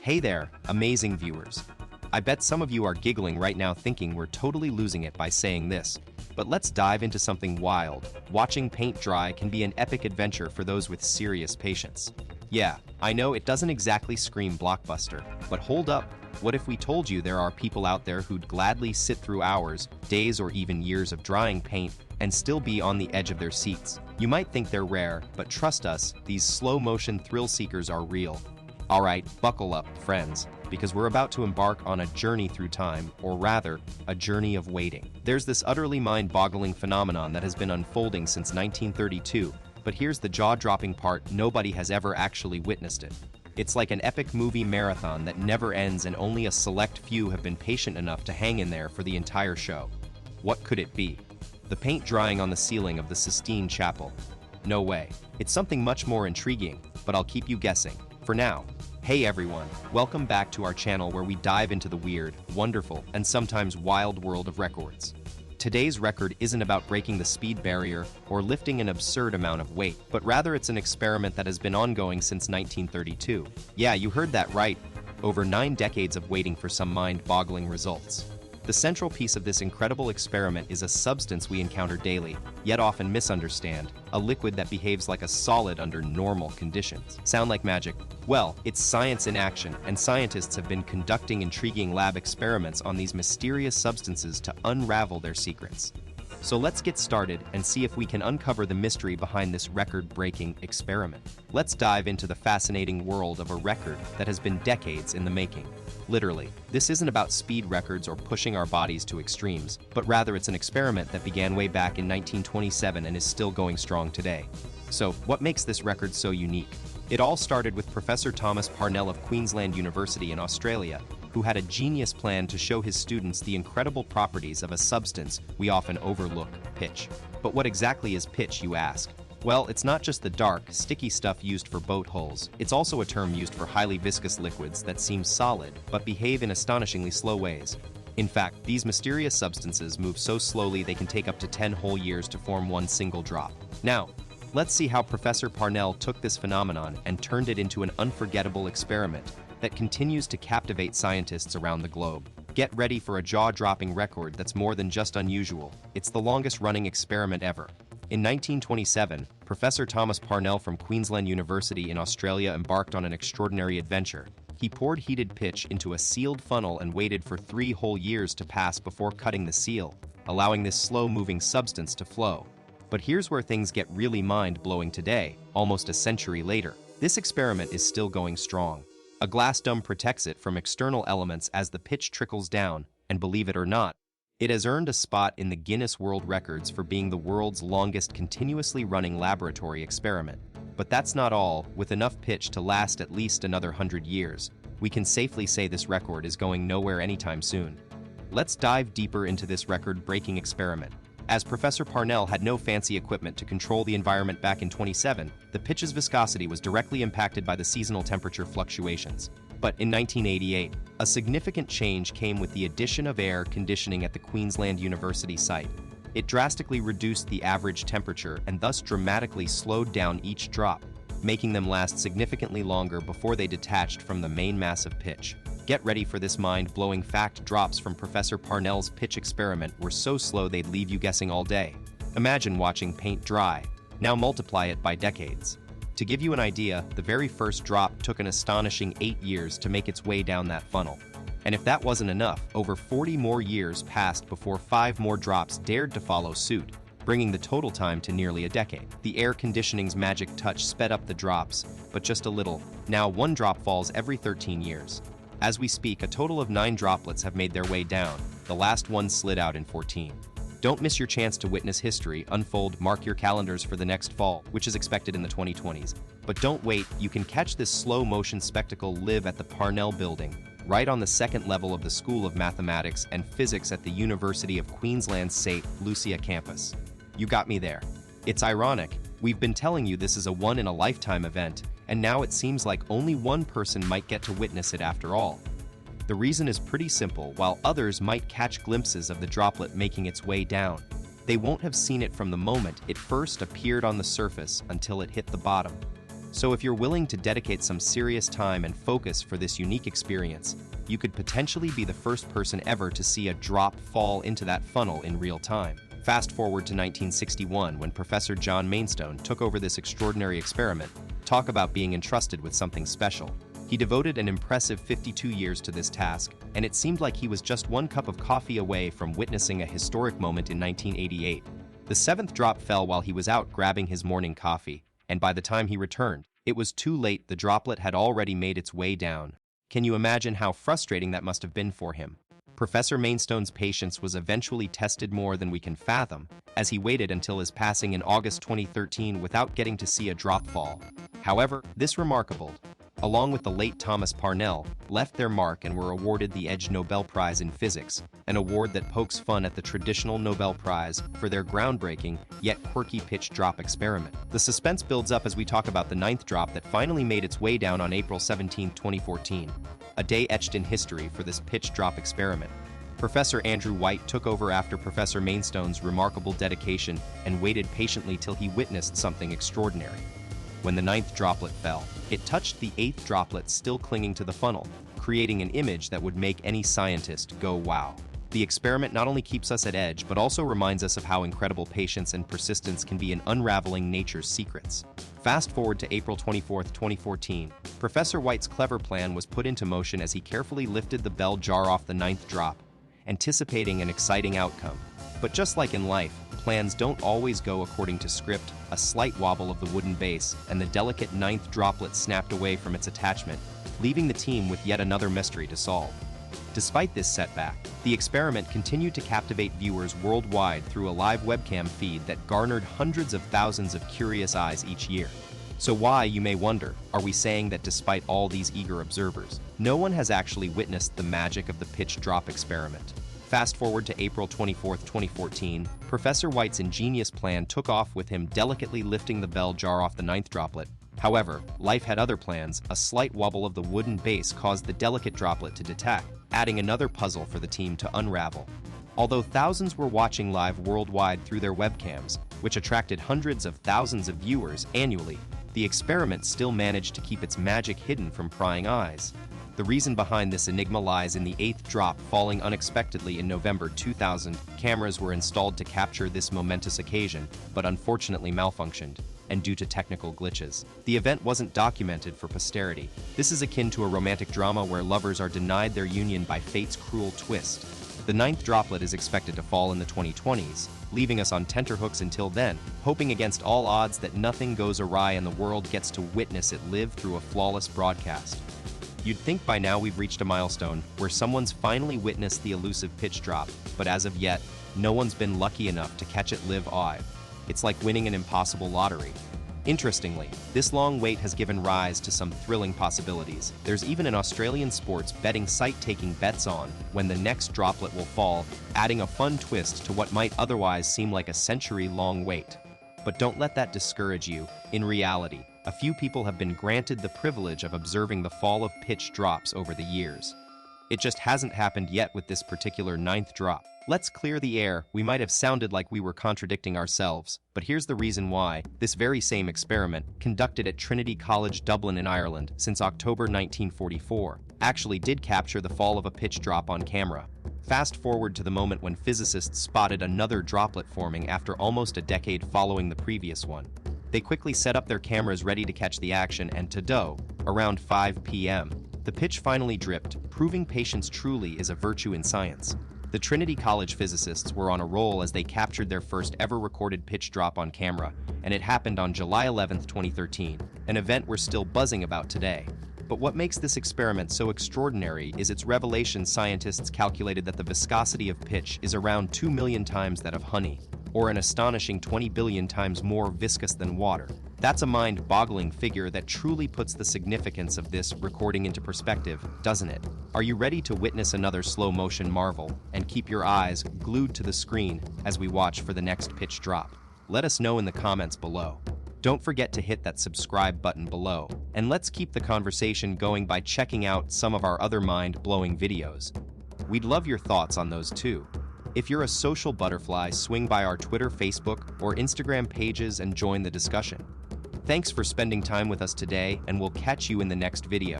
Hey there, amazing viewers. I bet some of you are giggling right now thinking we're totally losing it by saying this. But let's dive into something wild. Watching paint dry can be an epic adventure for those with serious patience. Yeah, I know it doesn't exactly scream blockbuster, but hold up. What if we told you there are people out there who'd gladly sit through hours, days, or even years of drying paint and still be on the edge of their seats? You might think they're rare, but trust us, these slow-motion thrill seekers are real. Alright, buckle up, friends, because we're about to embark on a journey through time, or rather, a journey of waiting. There's this utterly mind-boggling phenomenon that has been unfolding since 1932, but here's the jaw-dropping part: nobody has ever actually witnessed it. It's like an epic movie marathon that never ends, and only a select few have been patient enough to hang in there for the entire show. What could it be? The paint drying on the ceiling of the Sistine Chapel? No way. It's something much more intriguing, but I'll keep you guessing. For now, hey everyone, welcome back to our channel where we dive into the weird, wonderful, and sometimes wild world of records. Today's record isn't about breaking the speed barrier or lifting an absurd amount of weight, but rather it's an experiment that has been ongoing since 1932. Yeah, you heard that right. Over 9 decades of waiting for some mind-boggling results. The central piece of this incredible experiment is a substance we encounter daily, yet often misunderstand, a liquid that behaves like a solid under normal conditions. Sound like magic? Well, it's science in action, and scientists have been conducting intriguing lab experiments on these mysterious substances to unravel their secrets. So let's get started and see if we can uncover the mystery behind this record-breaking experiment. Let's dive into the fascinating world of a record that has been decades in the making. Literally, this isn't about speed records or pushing our bodies to extremes, but rather it's an experiment that began way back in 1927 and is still going strong today. So, what makes this record so unique? It all started with Professor Thomas Parnell of Queensland University in Australia, who had a genius plan to show his students the incredible properties of a substance we often overlook: pitch. But what exactly is pitch, you ask? Well, it's not just the dark, sticky stuff used for boat hulls. It's also a term used for highly viscous liquids that seem solid, but behave in astonishingly slow ways. In fact, these mysterious substances move so slowly they can take up to 10 whole years to form one single drop. Now, let's see how Professor Parnell took this phenomenon and turned it into an unforgettable experiment that continues to captivate scientists around the globe. Get ready for a jaw-dropping record that's more than just unusual. It's the longest-running experiment ever. In 1927, Professor Thomas Parnell from Queensland University in Australia embarked on an extraordinary adventure. He poured heated pitch into a sealed funnel and waited for 3 whole years to pass before cutting the seal, allowing this slow-moving substance to flow. But here's where things get really mind-blowing today, almost a century later. This experiment is still going strong. A glass dome protects it from external elements as the pitch trickles down, and believe it or not, it has earned a spot in the Guinness World Records for being the world's longest continuously running laboratory experiment. But that's not all. With enough pitch to last at least another 100 years, we can safely say this record is going nowhere anytime soon. Let's dive deeper into this record-breaking experiment. As Professor Parnell had no fancy equipment to control the environment back in 27, the pitch's viscosity was directly impacted by the seasonal temperature fluctuations. But in 1988, a significant change came with the addition of air conditioning at the Queensland University site. It drastically reduced the average temperature and thus dramatically slowed down each drop, making them last significantly longer before they detached from the main mass of pitch. Get ready for this mind-blowing fact: drops from Professor Parnell's pitch experiment were so slow they'd leave you guessing all day. Imagine watching paint dry. Now multiply it by decades. To give you an idea, the very first drop took an astonishing 8 years to make its way down that funnel. And if that wasn't enough, over 40 more years passed before 5 more drops dared to follow suit, bringing the total time to nearly a decade. The air conditioning's magic touch sped up the drops, but just a little. Now 1 drop falls every 13 years. As we speak, a total of 9 droplets have made their way down. The last one slid out in 14. Don't miss your chance to witness history unfold. Mark your calendars for the next fall, which is expected in the 2020s. But don't wait, you can catch this slow-motion spectacle live at the Parnell Building, right on the 2nd level of the School of Mathematics and Physics at the University of Queensland's St. Lucia campus. You got me there. It's ironic. We've been telling you this is a one-in-a-lifetime event, and now it seems like only one person might get to witness it after all. The reason is pretty simple. While others might catch glimpses of the droplet making its way down, they won't have seen it from the moment it first appeared on the surface until it hit the bottom. So if you're willing to dedicate some serious time and focus for this unique experience, you could potentially be the first person ever to see a drop fall into that funnel in real time. Fast forward to 1961 when Professor John Mainstone took over this extraordinary experiment. Talk about being entrusted with something special. He devoted an impressive 52 years to this task, and it seemed like he was just one cup of coffee away from witnessing a historic moment in 1988. The seventh drop fell while he was out grabbing his morning coffee, and by the time he returned, it was too late. The droplet had already made its way down. Can you imagine how frustrating that must have been for him? Professor Mainstone's patience was eventually tested more than we can fathom, as he waited until his passing in August 2013 without getting to see a drop fall. However, this remarkable, along with the late Thomas Parnell, left their mark and were awarded the Edge Nobel Prize in Physics, an award that pokes fun at the traditional Nobel Prize for their groundbreaking, yet quirky pitch drop experiment. The suspense builds up as we talk about the ninth drop that finally made its way down on April 17, 2014. A day etched in history for this pitch drop experiment. Professor Andrew White took over after Professor Mainstone's remarkable dedication and waited patiently till he witnessed something extraordinary. When the ninth droplet fell, it touched the eighth droplet still clinging to the funnel, creating an image that would make any scientist go wow. The experiment not only keeps us at edge, but also reminds us of how incredible patience and persistence can be in unraveling nature's secrets. Fast forward to April 24, 2014. Professor White's clever plan was put into motion as he carefully lifted the bell jar off the ninth drop, anticipating an exciting outcome. But just like in life, plans don't always go according to script. A slight wobble of the wooden base, and the delicate ninth droplet snapped away from its attachment, leaving the team with yet another mystery to solve. Despite this setback, the experiment continued to captivate viewers worldwide through a live webcam feed that garnered hundreds of thousands of curious eyes each year. So why, you may wonder, are we saying that despite all these eager observers, no one has actually witnessed the magic of the pitch drop experiment? Fast forward to April 24, 2014, Professor White's ingenious plan took off with him delicately lifting the bell jar off the ninth droplet. However, life had other plans. A slight wobble of the wooden base caused the delicate droplet to detach, adding another puzzle for the team to unravel. Although thousands were watching live worldwide through their webcams, which attracted hundreds of thousands of viewers annually, the experiment still managed to keep its magic hidden from prying eyes. The reason behind this enigma lies in the eighth drop falling unexpectedly in November 2000. Cameras were installed to capture this momentous occasion, but unfortunately malfunctioned, and due to technical glitches, the event wasn't documented for posterity. This is akin to a romantic drama where lovers are denied their union by fate's cruel twist. The ninth droplet is expected to fall in the 2020s, leaving us on tenterhooks until then, hoping against all odds that nothing goes awry and the world gets to witness it live through a flawless broadcast. You'd think by now we've reached a milestone where someone's finally witnessed the elusive pitch drop, but as of yet, no one's been lucky enough to catch it live live. It's like winning an impossible lottery. Interestingly, this long wait has given rise to some thrilling possibilities. There's even an Australian sports betting site taking bets on when the next droplet will fall, adding a fun twist to what might otherwise seem like a century-long wait. But don't let that discourage you. In reality, a few people have been granted the privilege of observing the fall of pitch drops over the years. It just hasn't happened yet with this particular ninth drop. Let's clear the air. We might have sounded like we were contradicting ourselves, but here's the reason why. This very same experiment, conducted at Trinity College Dublin in Ireland since October 1944, actually did capture the fall of a pitch drop on camera. Fast forward to the moment when physicists spotted another droplet forming after almost a decade following the previous one. They quickly set up their cameras ready to catch the action, and to-do, around 5 p.m., the pitch finally dripped, proving patience truly is a virtue in science. The Trinity College physicists were on a roll as they captured their first ever recorded pitch drop on camera, and it happened on July 11, 2013, an event we're still buzzing about today. But what makes this experiment so extraordinary is its revelation. Scientists calculated that the viscosity of pitch is around 2 million times that of honey, or an astonishing 20 billion times more viscous than water. That's a mind-boggling figure that truly puts the significance of this recording into perspective, doesn't it? Are you ready to witness another slow-motion marvel and keep your eyes glued to the screen as we watch for the next pitch drop? Let us know in the comments below. Don't forget to hit that subscribe button below, and let's keep the conversation going by checking out some of our other mind-blowing videos. We'd love your thoughts on those too. If you're a social butterfly, swing by our Twitter, Facebook, or Instagram pages and join the discussion. Thanks for spending time with us today, and we'll catch you in the next video.